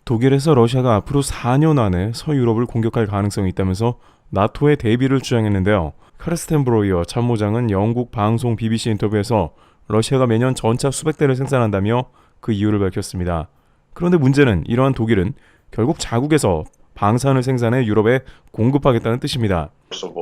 독일에서 러시아가 앞으로 4년 안에 서유럽을 공격할 가능성이 있다면서 나토의 대비를 주장했는데요. 카르스텐 브로이어 참모장은 영국 방송 BBC 인터뷰에서 러시아가 매년 전차 수백 대를 생산한다며 그 이유를 밝혔습니다. 그런데 문제는 이러한 독일은 결국 자국에서 방산을 생산해 유럽에 공급하겠다는 뜻입니다.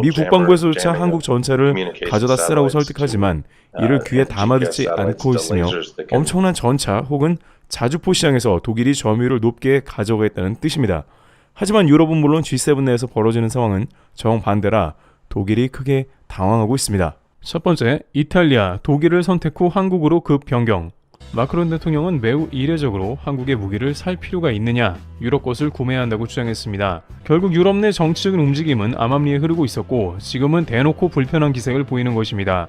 미 국방부에서조차 한국 전차를 가져다 쓰라고 설득하지만 이를 귀에 담아듣지 않고 있으며 엄청난 전차 혹은 자주포 시장에서 독일이 점유율을 높게 가져가겠다는 뜻입니다. 하지만 유럽은 물론 G7 내에서 벌어지는 상황은 정반대라 독일이 크게 당황하고 있습니다. 첫 번째, 이탈리아, 독일을 선택 후 한국으로 급 변경. 마크론 대통령은 매우 이례적으로 한국의 무기를 살 필요가 있느냐, 유럽 것을 구매해야 한다고 주장했습니다. 결국 유럽 내 정치적인 움직임은 암암리에 흐르고 있었고 지금은 대놓고 불편한 기색을 보이는 것입니다.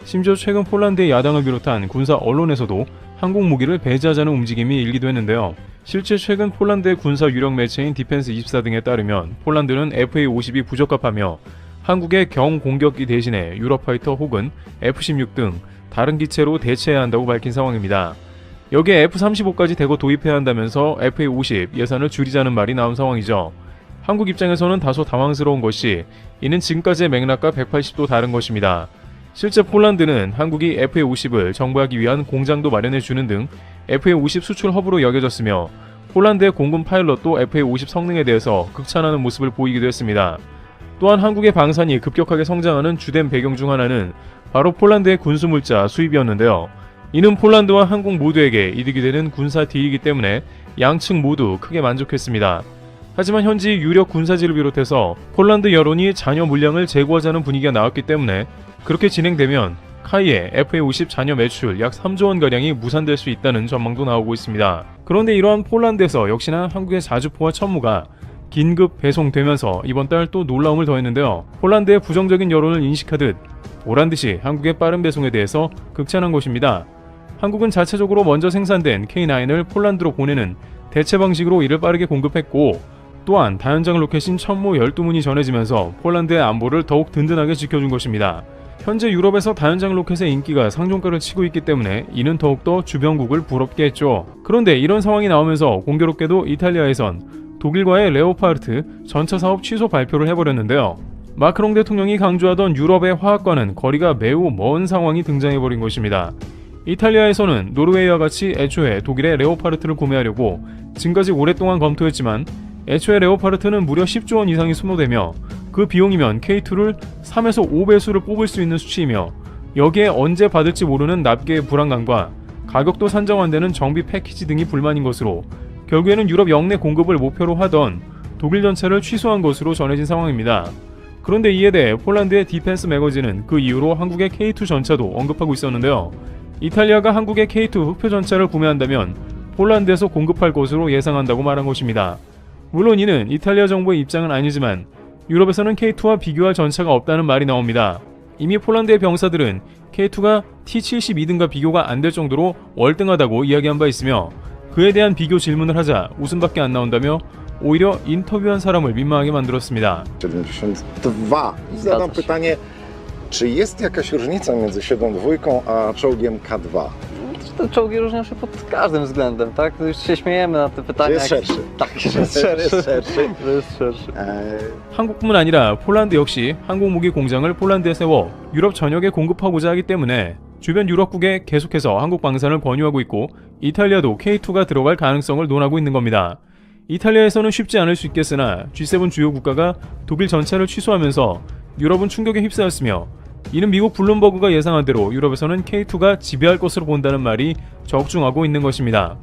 심지어 최근 폴란드의 야당을 비롯한 군사 언론에서도 한국 무기를 배제하자는 움직임이 일기도 했는데요. 실제 최근 폴란드의 군사 유력 매체인 디펜스24 등에 따르면 폴란드는 FA-50이 부적합하며 한국의 경공격기 대신에 유로파이터 혹은 F-16 등 다른 기체로 대체해야 한다고 밝힌 상황입니다. 여기에 F-35까지 대거 도입해야 한다면서 FA-50 예산을 줄이자는 말이 나온 상황이죠. 한국 입장에서는 다소 당황스러운 것이 이는 지금까지의 맥락과 180도 다른 것입니다. 실제 폴란드는 한국이 FA-50을 정부하기 위한 공장도 마련해주는 등 FA-50 수출 허브로 여겨졌으며 폴란드의 공군 파일럿도 FA-50 성능에 대해서 극찬하는 모습을 보이기도 했습니다. 또한 한국의 방산이 급격하게 성장하는 주된 배경 중 하나는 바로 폴란드의 군수물자 수입이었는데요. 이는 폴란드와 한국 모두에게 이득이 되는 군사 딜이기 때문에 양측 모두 크게 만족했습니다. 하지만 현지 유력 군사지를 비롯해서 폴란드 여론이 잔여 물량을 재고하자는 분위기가 나왔기 때문에 그렇게 진행되면 카이의 FA-50 잔여 매출 약 3조 원가량이 무산될 수 있다는 전망도 나오고 있습니다. 그런데 이러한 폴란드에서 역시나 한국의 자주포와 천무가 긴급 배송되면서 이번 달 또 놀라움을 더했는데요. 폴란드의 부정적인 여론을 인식하듯 보란듯이 한국의 빠른 배송에 대해서 극찬한 것입니다. 한국은 자체적으로 먼저 생산된 K9을 폴란드로 보내는 대체 방식으로 이를 빠르게 공급했고 또한 다연장 로켓인 천무 12문이 전해지면서 폴란드의 안보를 더욱 든든하게 지켜준 것입니다. 현재 유럽에서 다연장 로켓의 인기가 상종가를 치고 있기 때문에 이는 더욱더 주변국을 부럽게 했죠. 그런데 이런 상황이 나오면서 공교롭게도 이탈리아에선 독일과의 레오파르트 전차 사업 취소 발표를 해버렸는데요. 마크롱 대통령이 강조하던 유럽의 화학과는 거리가 매우 먼 상황이 등장해버린 것입니다. 이탈리아에서는 노르웨이와 같이 애초에 독일의 레오파르트를 구매하려고 지금까지 오랫동안 검토했지만 애초에 레오파르트는 무려 10조 원 이상이 소모되며 그 비용이면 K2를 3에서 5배수를 뽑을 수 있는 수치이며 여기에 언제 받을지 모르는 납기의 불안감과 가격도 산정 안 되는 정비 패키지 등이 불만인 것으로 결국에는 유럽 영내 공급을 목표로 하던 독일 전차를 취소한 것으로 전해진 상황입니다. 그런데 이에 대해 폴란드의 디펜스 매거진은 그 이후로 한국의 K2 전차도 언급하고 있었는데요. 이탈리아가 한국의 K2 흑표 전차를 구매한다면 폴란드에서 공급할 것으로 예상한다고 말한 것입니다. 물론 이는 이탈리아 정부의 입장은 아니지만 유럽에서는 K2와 비교할 전차가 없다는 말이 나옵니다. 이미 폴란드의 병사들은 K2가 T-72등과 비교가 안 될 정도로 월등하다고 이야기한 바 있으며 그에 대한 비교 질문을 하자 웃음밖에 안 나온다며 오히려 인터뷰한 사람을 민망하게 만들었습니다. 72. Zadam pytanie, czy jest jakaś różnica między 72 a czołgiem K2? Te czołgi różnią się pod każdym względem, tak? Już się śmiejemy na te pytania. Jest szerszy. Tak, jest szerszy. 한국뿐만 아니라 폴란드 역시 항공 무기 공장을 폴란드에 세워 유럽 전역에 공급하고자 하기 때문에 주변 유럽국에 계속해서 한국 방산을 권유하고 있고 이탈리아도 K2가 들어갈 가능성을 논하고 있는 겁니다. 이탈리아에서는 쉽지 않을 수 있겠으나 G7 주요 국가가 독일 전차를 취소하면서 유럽은 충격에 휩싸였으며 이는 미국 블룸버그가 예상한 대로 유럽에서는 K2가 지배할 것으로 본다는 말이 적중하고 있는 것입니다.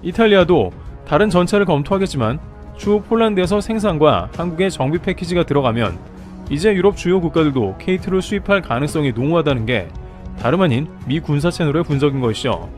이탈리아도 다른 전차를 검토하겠지만 추후 폴란드에서 생산과 한국의 정비 패키지가 들어가면 이제 유럽 주요 국가들도 K2를 수입할 가능성이 농후하다는 게 다름 아닌 미 군사 채널의 분석인 것이죠.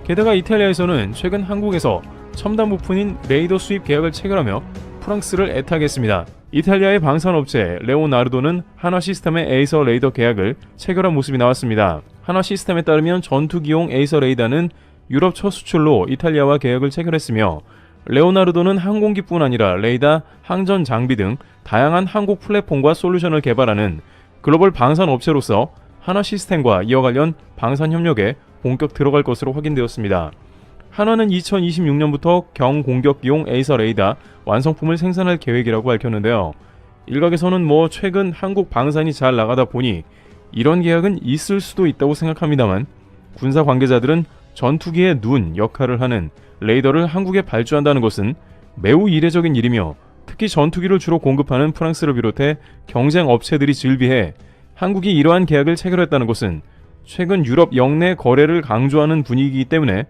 게다가 이탈리아에서는 최근 한국에서 첨단 부품인 레이더 수입 계약을 체결하며 프랑스를 애타겠습니다. 이탈리아의 방산업체 레오나르도는 한화 시스템의 에이서 레이더 계약을 체결한 모습이 나왔습니다. 한화 시스템에 따르면 전투기용 에이서 레이더는 유럽 첫 수출로 이탈리아와 계약을 체결했으며 레오나르도는 항공기뿐 아니라 레이더, 항전 장비 등 다양한 항공 플랫폼과 솔루션을 개발하는 글로벌 방산업체로서 한화 시스템과 이어 관련 방산 협력에 본격 들어갈 것으로 확인되었습니다. 한화는 2026년부터 경공격기용 에이서 레이더 완성품을 생산할 계획이라고 밝혔는데요. 일각에서는 최근 한국 방산이 잘 나가다 보니 이런 계약은 있을 수도 있다고 생각합니다만, 군사 관계자들은 전투기의 눈 역할을 하는 레이더를 한국에 발주한다는 것은 매우 이례적인 일이며, 특히 전투기를 주로 공급하는 프랑스를 비롯해 경쟁 업체들이 즐비해 한국이 이러한 계약을 체결했다는 것은 최근 유럽 영내 거래를 강조하는 분위기이기 때문에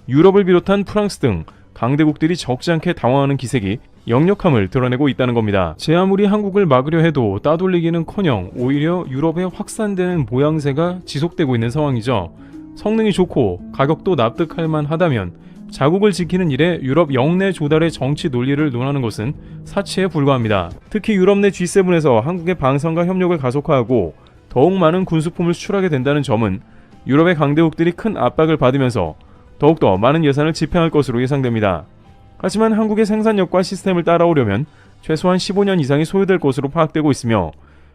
유럽을 비롯한 프랑스 등 강대국들이 적지 않게 당황하는 기색이 역력함을 드러내고 있다는 겁니다. 제 아무리 한국을 막으려 해도 따돌리기는커녕 오히려 유럽에 확산되는 모양새가 지속되고 있는 상황이죠. 성능이 좋고 가격도 납득할 만하다면 자국을 지키는 일에 유럽 영내 조달의 정치 논리를 논하는 것은 사치에 불과합니다. 특히 유럽 내 G7에서 한국의 방산과 협력을 가속화하고 더욱 많은 군수품을 수출하게 된다는 점은 유럽의 강대국들이 큰 압박을 받으면서 더욱더 많은 예산을 집행할 것으로 예상됩니다. 하지만 한국의 생산력과 시스템을 따라오려면 최소한 15년 이상이 소요될 것으로 파악되고 있으며,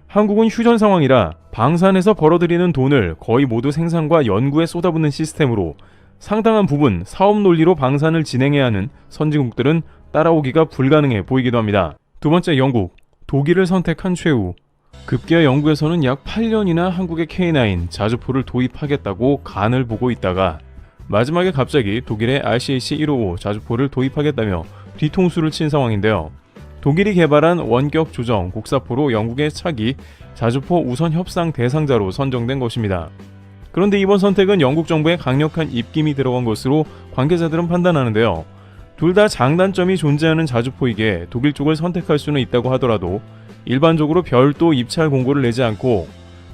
한국은 휴전 상황이라 방산에서 벌어들이는 돈을 거의 모두 생산과 연구에 쏟아붓는 시스템으로 상당한 부분 사업 논리로 방산을 진행해야 하는 선진국들은 따라오기가 불가능해 보이기도 합니다. 두 번째, 영국. 독일을 선택한 최후. 급기야 영국에서는 약 8년이나 한국의 K9 자주포를 도입하겠다고 간을 보고 있다가 마지막에 갑자기 독일의 RCH-155 자주포를 도입하겠다며 뒤통수를 친 상황인데요. 독일이 개발한 원격 조정 곡사포로 영국의 차기 자주포 우선 협상 대상자로 선정된 것입니다. 그런데 이번 선택은 영국 정부의 강력한 입김이 들어간 것으로 관계자들은 판단하는데요. 둘 다 장단점이 존재하는 자주포이기에 독일 쪽을 선택할 수는 있다고 하더라도 일반적으로 별도 입찰 공고를 내지 않고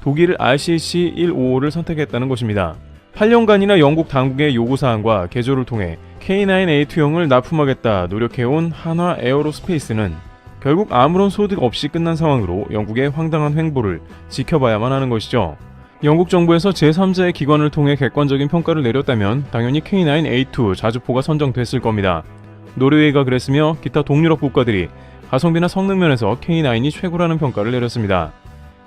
독일 RCH-155를 선택했다는 것입니다. 8년간이나 영국 당국의 요구사항과 개조를 통해 K9A2형을 납품하겠다 노력해온 한화 에어로스페이스는 결국 아무런 소득 없이 끝난 상황으로 영국의 황당한 횡보를 지켜봐야만 하는 것이죠. 영국 정부에서 제3자의 기관을 통해 객관적인 평가를 내렸다면 당연히 K9A2 자주포가 선정됐을 겁니다. 노르웨이가 그랬으며 기타 동유럽 국가들이 가성비나 성능 면에서 K9이 최고라는 평가를 내렸습니다.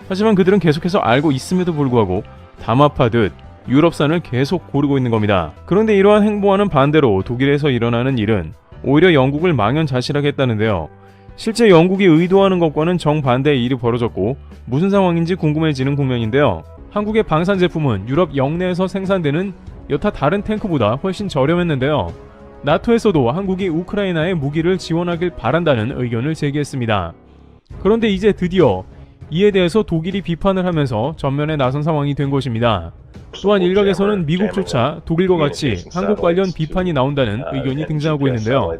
하지만 그들은 계속해서 알고 있음에도 불구하고 담합하듯 유럽산을 계속 고르고 있는 겁니다. 그런데 이러한 행보와는 반대로 독일에서 일어나는 일은 오히려 영국을 망연자실하게 했다는데요. 실제 영국이 의도하는 것과는 정반대의 일이 벌어졌고 무슨 상황인지 궁금해지는 국면인데요. 한국의 방산 제품은 유럽 영내에서 생산되는 여타 다른 탱크보다 훨씬 저렴했는데요. 나토에서도 한국이 우크라이나에 무기를 지원하길 바란다는 의견을 제기했습니다. 그런데 이제 드디어 이에 대해서 독일이 비판을 하면서 전면에 나선 상황이 된 것입니다. 또한 일각에서는 미국조차 독일과 같이 한국 관련 비판이 나온다는 의견이 등장하고 있는데요.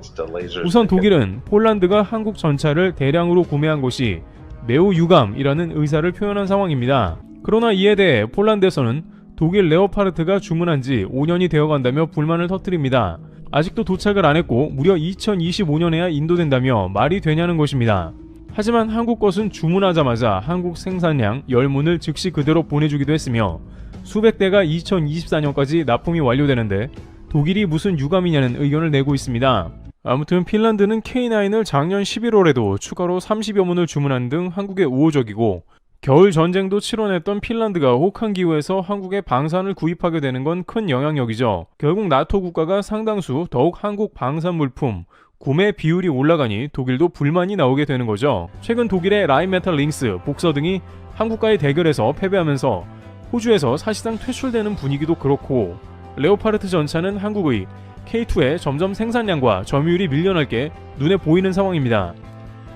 우선 독일은 폴란드가 한국 전차를 대량으로 구매한 것이 매우 유감이라는 의사를 표현한 상황입니다. 그러나 이에 대해 폴란드에서는 독일 레오파르트가 주문한 지 5년이 되어간다며 불만을 터뜨립니다. 아직도 도착을 안 했고 무려 2025년에야 인도된다며 말이 되냐는 것입니다. 하지만 한국 것은 주문하자마자 한국 생산량 10문을 즉시 그대로 보내주기도 했으며 수백 대가 2024년까지 납품이 완료되는데 독일이 무슨 유감이냐는 의견을 내고 있습니다. 아무튼 핀란드는 K9을 작년 11월에도 추가로 30여 문을 주문한 등 한국에 우호적이고, 겨울 전쟁도 치러냈던 핀란드가 혹한 기후에서 한국의 방산을 구입하게 되는 건 큰 영향력이죠. 결국 나토 국가가 상당수 더욱 한국 방산 물품 구매 비율이 올라가니 독일도 불만이 나오게 되는 거죠. 최근 독일의 라인메탈 링스, 복서 등이 한국과의 대결에서 패배하면서 호주에서 사실상 퇴출되는 분위기도 그렇고, 레오파르트 전차는 한국의 K2에 점점 생산량과 점유율이 밀려날 게 눈에 보이는 상황입니다.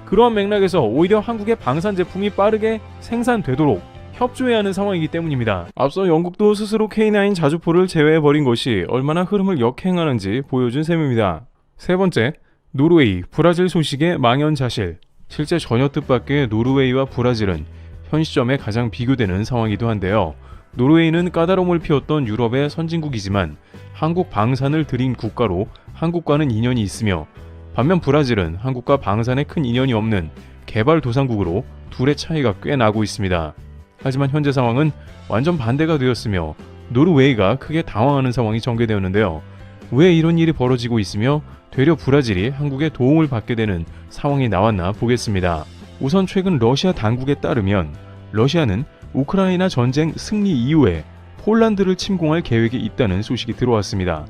그러한 맥락에서 오히려 한국의 방산 제품이 빠르게 생산되도록 협조해야 하는 상황이기 때문입니다. 앞서 영국도 스스로 K9 자주포를 제외해버린 것이 얼마나 흐름을 역행하는지 보여준 셈입니다. 세 번째, 노르웨이, 브라질 소식의 망연자실. 실제 전혀 뜻밖의 노르웨이와 브라질은 현 시점에 가장 비교되는 상황이기도 한데요. 노르웨이는 까다로움을 피웠던 유럽의 선진국이지만 한국 방산을 들인 국가로 한국과는 인연이 있으며, 반면 브라질은 한국과 방산에 큰 인연이 없는 개발도상국으로 둘의 차이가 꽤 나고 있습니다. 하지만 현재 상황은 완전 반대가 되었으며 노르웨이가 크게 당황하는 상황이 전개되었는데요. 왜 이런 일이 벌어지고 있으며 되려 브라질이 한국의 도움을 받게 되는 상황이 나왔나 보겠습니다. 우선 최근 러시아 당국에 따르면 러시아는 우크라이나 전쟁 승리 이후에 폴란드를 침공할 계획이 있다는 소식이 들어왔습니다.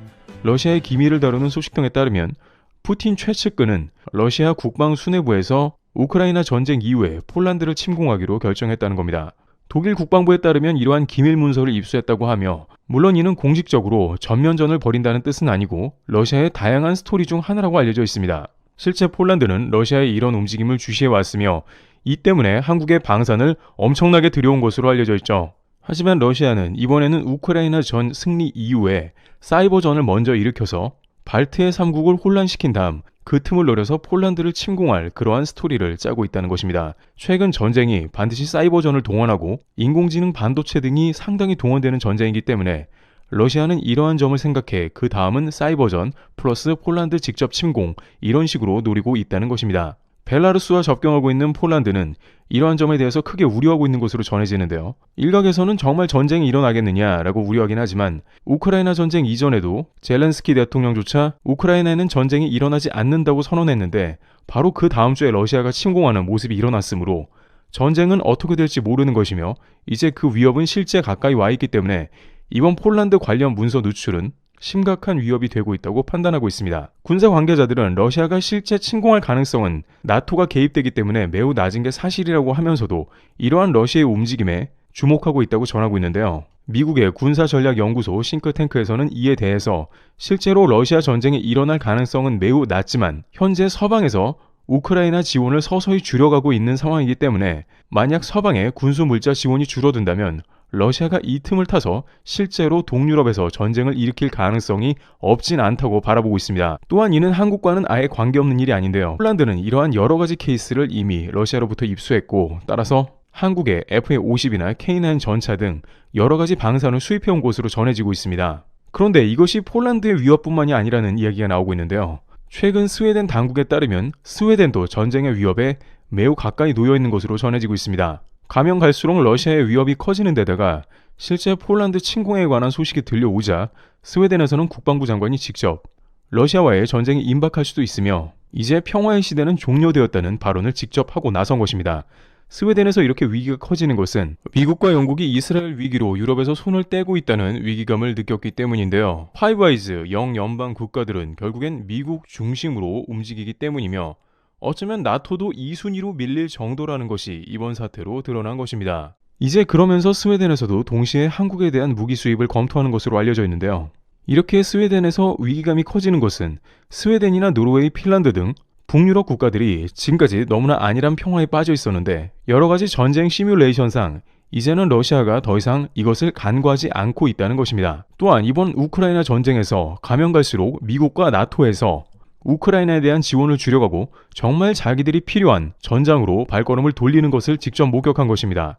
러시아의 기밀을 다루는 소식 등에 따르면 푸틴 최측근은 러시아 국방 수뇌부에서 우크라이나 전쟁 이후에 폴란드를 침공하기로 결정했다는 겁니다. 독일 국방부에 따르면 이러한 기밀 문서를 입수했다고 하며 물론 이는 공식적으로 전면전을 벌인다는 뜻은 아니고 러시아의 다양한 스토리 중 하나라고 알려져 있습니다. 실제 폴란드는 러시아의 이런 움직임을 주시해왔으며 이 때문에 한국의 방산을 엄청나게 들여온 것으로 알려져 있죠. 하지만 러시아는 이번에는 우크라이나 전 승리 이후에 사이버전을 먼저 일으켜서 발트해 3국을 혼란시킨 다음 그 틈을 노려서 폴란드를 침공할 그러한 스토리를 짜고 있다는 것입니다. 최근 전쟁이 반드시 사이버전을 동원하고 인공지능 반도체 등이 상당히 동원되는 전쟁이기 때문에 러시아는 이러한 점을 생각해 그 다음은 사이버전 플러스 폴란드 직접 침공 이런 식으로 노리고 있다는 것입니다. 벨라루스와 접경하고 있는 폴란드는 이러한 점에 대해서 크게 우려하고 있는 것으로 전해지는데요. 일각에서는 정말 전쟁이 일어나겠느냐라고 우려하긴 하지만 우크라이나 전쟁 이전에도 젤렌스키 대통령조차 우크라이나에는 전쟁이 일어나지 않는다고 선언했는데 바로 그 다음 주에 러시아가 침공하는 모습이 일어났으므로 전쟁은 어떻게 될지 모르는 것이며 이제 그 위협은 실제 가까이 와 있기 때문에 이번 폴란드 관련 문서 누출은 심각한 위협이 되고 있다고 판단하고 있습니다. 군사 관계자들은 러시아가 실제 침공할 가능성은 나토가 개입되기 때문에 매우 낮은 게 사실이라고 하면서도 이러한 러시아의 움직임에 주목하고 있다고 전하고 있는데요. 미국의 군사전략연구소 싱크탱크에서는 이에 대해서 실제로 러시아 전쟁이 일어날 가능성은 매우 낮지만 현재 서방에서 우크라이나 지원을 서서히 줄여가고 있는 상황이기 때문에 만약 서방의 군수 물자 지원이 줄어든다면 러시아가 이 틈을 타서 실제로 동유럽에서 전쟁을 일으킬 가능성이 없진 않다고 바라보고 있습니다. 또한 이는 한국과는 아예 관계없는 일이 아닌데요. 폴란드는 이러한 여러 가지 케이스를 이미 러시아로부터 입수했고 따라서 한국의 FA-50이나 K9 전차 등 여러 가지 방산을 수입해온 것으로 전해지고 있습니다. 그런데 이것이 폴란드의 위협뿐만이 아니라는 이야기가 나오고 있는데요. 최근 스웨덴 당국에 따르면 스웨덴도 전쟁의 위협에 매우 가까이 놓여 있는 것으로 전해지고 있습니다. 가면 갈수록 러시아의 위협이 커지는 데다가 실제 폴란드 침공에 관한 소식이 들려오자 스웨덴에서는 국방부 장관이 직접 러시아와의 전쟁이 임박할 수도 있으며 이제 평화의 시대는 종료되었다는 발언을 직접 하고 나선 것입니다. 스웨덴에서 이렇게 위기가 커지는 것은 미국과 영국이 이스라엘 위기로 유럽에서 손을 떼고 있다는 위기감을 느꼈기 때문인데요. 파이브아이즈 영연방 국가들은 결국엔 미국 중심으로 움직이기 때문이며 어쩌면 나토도 2순위로 밀릴 정도라는 것이 이번 사태로 드러난 것입니다. 이제 그러면서 스웨덴에서도 동시에 한국에 대한 무기 수입을 검토하는 것으로 알려져 있는데요. 이렇게 스웨덴에서 위기감이 커지는 것은 스웨덴이나 노르웨이, 핀란드 등 북유럽 국가들이 지금까지 너무나 안일한 평화에 빠져 있었는데 여러 가지 전쟁 시뮬레이션상 이제는 러시아가 더 이상 이것을 간과하지 않고 있다는 것입니다. 또한 이번 우크라이나 전쟁에서 가면 갈수록 미국과 나토에서 우크라이나에 대한 지원을 줄여가고 정말 자기들이 필요한 전장으로 발걸음을 돌리는 것을 직접 목격한 것입니다.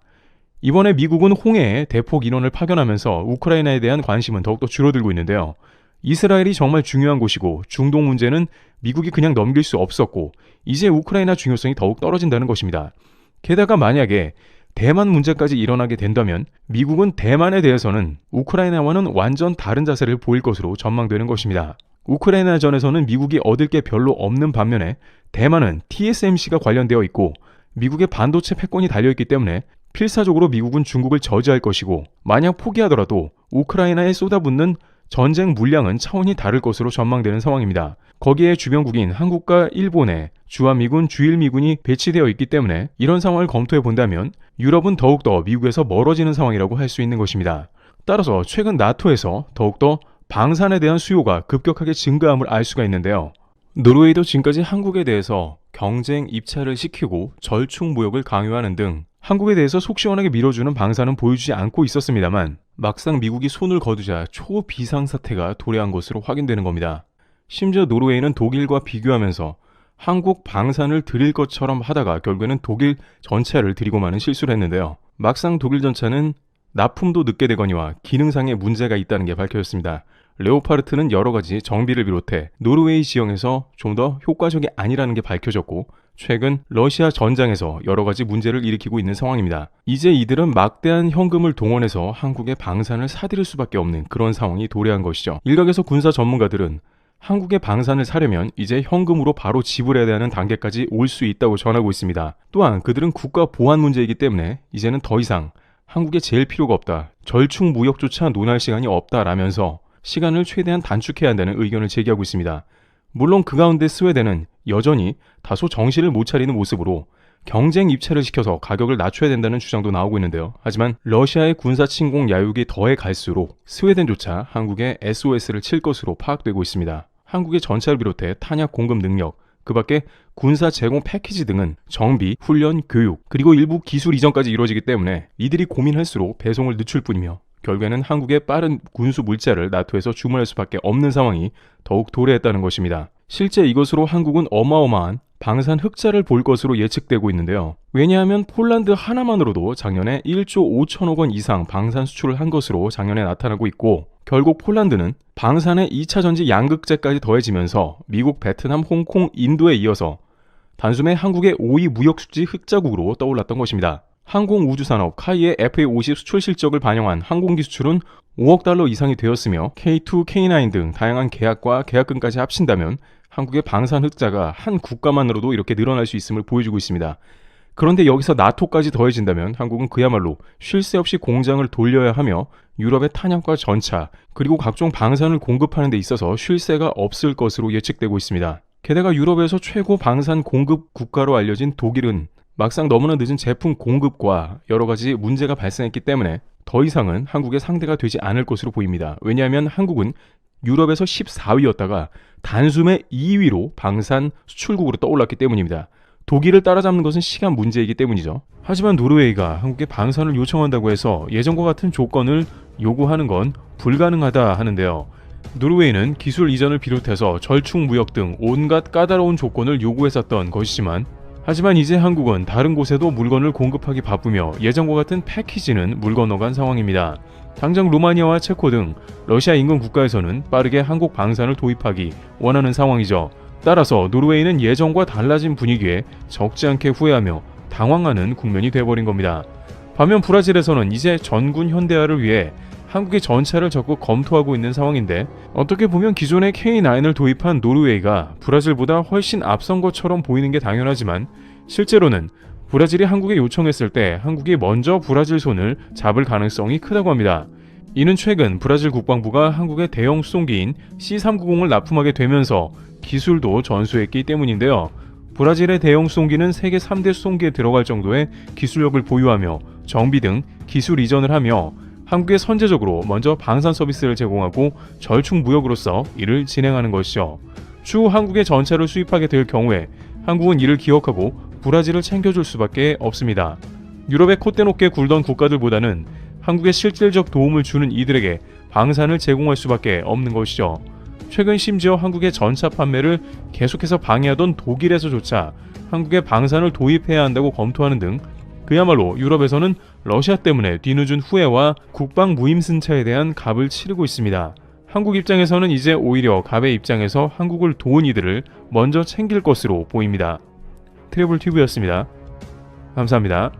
이번에 미국은 홍해에 대폭 인원을 파견하면서 우크라이나에 대한 관심은 더욱더 줄어들고 있는데요. 이스라엘이 정말 중요한 곳이고 중동 문제는 미국이 그냥 넘길 수 없었고 이제 우크라이나 중요성이 더욱 떨어진다는 것입니다. 게다가 만약에 대만 문제까지 일어나게 된다면 미국은 대만에 대해서는 우크라이나와는 완전 다른 자세를 보일 것으로 전망되는 것입니다. 우크라이나전에서는 미국이 얻을 게 별로 없는 반면에 대만은 TSMC가 관련되어 있고 미국의 반도체 패권이 달려있기 때문에 필사적으로 미국은 중국을 저지할 것이고 만약 포기하더라도 우크라이나에 쏟아붓는 전쟁 물량은 차원이 다를 것으로 전망되는 상황입니다. 거기에 주변국인 한국과 일본에 주한미군, 주일미군이 배치되어 있기 때문에 이런 상황을 검토해 본다면 유럽은 더욱더 미국에서 멀어지는 상황이라고 할 수 있는 것입니다. 따라서 최근 나토에서 더욱더 방산에 대한 수요가 급격하게 증가함을 알 수가 있는데요. 노르웨이도 지금까지 한국에 대해서 경쟁 입찰을 시키고 절충 무역을 강요하는 등 한국에 대해서 속 시원하게 밀어주는 방산은 보여주지 않고 있었습니다만 막상 미국이 손을 거두자 초비상사태가 도래한 것으로 확인되는 겁니다. 심지어 노르웨이는 독일과 비교하면서 한국 방산을 드릴 것처럼 하다가 결국에는 독일 전차를 들이고 마는 실수를 했는데요. 막상 독일 전차는 납품도 늦게 되거니와 기능상의 문제가 있다는 게 밝혀졌습니다. 레오파르트는 여러가지 정비를 비롯해 노르웨이 지형에서 좀 더 효과적이 아니라는 게 밝혀졌고 최근 러시아 전장에서 여러가지 문제를 일으키고 있는 상황입니다. 이제 이들은 막대한 현금을 동원해서 한국의 방산을 사들일 수밖에 없는 그런 상황이 도래한 것이죠. 일각에서 군사 전문가들은 한국의 방산을 사려면 이제 현금으로 바로 지불해야 하는 단계까지 올 수 있다고 전하고 있습니다. 또한 그들은 국가 보안 문제이기 때문에 이제는 더 이상 한국에 제일 필요가 없다, 절충 무역조차 논할 시간이 없다라면서 시간을 최대한 단축해야 한다는 의견을 제기하고 있습니다. 물론 그 가운데 스웨덴은 여전히 다소 정신을 못 차리는 모습으로 경쟁 입찰을 시켜서 가격을 낮춰야 된다는 주장도 나오고 있는데요. 하지만 러시아의 군사 침공 야욕이 더해 갈수록 스웨덴조차 한국에 SOS를 칠 것으로 파악되고 있습니다. 한국의 전차를 비롯해 탄약 공급 능력, 그 밖에 군사 제공 패키지 등은 정비, 훈련, 교육, 그리고 일부 기술 이전까지 이루어지기 때문에 이들이 고민할수록 배송을 늦출 뿐이며 결국에는 한국의 빠른 군수 물자를 나토에서 주문할 수밖에 없는 상황이 더욱 도래했다는 것입니다. 실제 이것으로 한국은 어마어마한 방산 흑자를 볼 것으로 예측되고 있는데요. 왜냐하면 폴란드 하나만으로도 작년에 1조 5천억 원 이상 방산 수출을 한 것으로 작년에 나타나고 있고, 결국 폴란드는 방산의 2차 전지 양극재까지 더해지면서 미국, 베트남, 홍콩, 인도에 이어서 단숨에 한국의 5위 무역수지 흑자국으로 떠올랐던 것입니다. 항공우주산업 카이의 FA50 수출 실적을 반영한 항공기 수출은 5억 달러 이상이 되었으며 K2, K9 등 다양한 계약과 계약금까지 합친다면 한국의 방산 흑자가 한 국가만으로도 이렇게 늘어날 수 있음을 보여주고 있습니다. 그런데 여기서 나토까지 더해진다면 한국은 그야말로 쉴 새 없이 공장을 돌려야 하며 유럽의 탄약과 전차, 그리고 각종 방산을 공급하는 데 있어서 쉴 새가 없을 것으로 예측되고 있습니다. 게다가 유럽에서 최고 방산 공급 국가로 알려진 독일은 막상 너무나 늦은 제품 공급과 여러 가지 문제가 발생했기 때문에 더 이상은 한국의 상대가 되지 않을 것으로 보입니다. 왜냐하면 한국은 유럽에서 14위였다가 단숨에 2위로 방산 수출국으로 떠올랐기 때문입니다. 독일을 따라잡는 것은 시간 문제이기 때문이죠. 하지만 노르웨이가 한국에 방산을 요청한다고 해서 예전과 같은 조건을 요구하는 건 불가능하다 하는데요. 노르웨이는 기술 이전을 비롯해서 절충 무역 등 온갖 까다로운 조건을 요구했었던 것이지만, 하지만 이제 한국은 다른 곳에도 물건을 공급하기 바쁘며 예전과 같은 패키지는 물 건너간 상황입니다. 당장 루마니아와 체코 등 러시아 인근 국가에서는 빠르게 한국 방산을 도입하기 원하는 상황이죠. 따라서 노르웨이는 예전과 달라진 분위기에 적지 않게 후회하며 당황하는 국면이 돼버린 겁니다. 반면 브라질에서는 이제 전군 현대화를 위해 한국의 전차를 적극 검토하고 있는 상황인데, 어떻게 보면 기존의 K9을 도입한 노르웨이가 브라질보다 훨씬 앞선 것처럼 보이는 게 당연하지만, 실제로는 브라질이 한국에 요청했을 때 한국이 먼저 브라질 손을 잡을 가능성이 크다고 합니다. 이는 최근 브라질 국방부가 한국의 대형 수송기인 C390을 납품하게 되면서 기술도 전수했기 때문인데요. 브라질의 대형 수송기는 세계 3대 수송기에 들어갈 정도의 기술력을 보유하며 정비 등 기술 이전을 하며 한국에 선제적으로 먼저 방산 서비스를 제공하고 절충 무역으로서 이를 진행하는 것이죠. 추후 한국에 전차를 수입하게 될 경우에 한국은 이를 기억하고 브라질을 챙겨줄 수밖에 없습니다. 유럽의 콧대 높게 굴던 국가들보다는 한국에 실질적 도움을 주는 이들에게 방산을 제공할 수밖에 없는 것이죠. 최근 심지어 한국의 전차 판매를 계속해서 방해하던 독일에서조차 한국에 방산을 도입해야 한다고 검토하는 등 그야말로 유럽에서는 러시아 때문에 뒤늦은 후회와 국방 무임승차에 대한 값을 치르고 있습니다. 한국 입장에서는 이제 오히려 갑의 입장에서 한국을 도운 이들을 먼저 챙길 것으로 보입니다. 트래블 튜브였습니다. 감사합니다.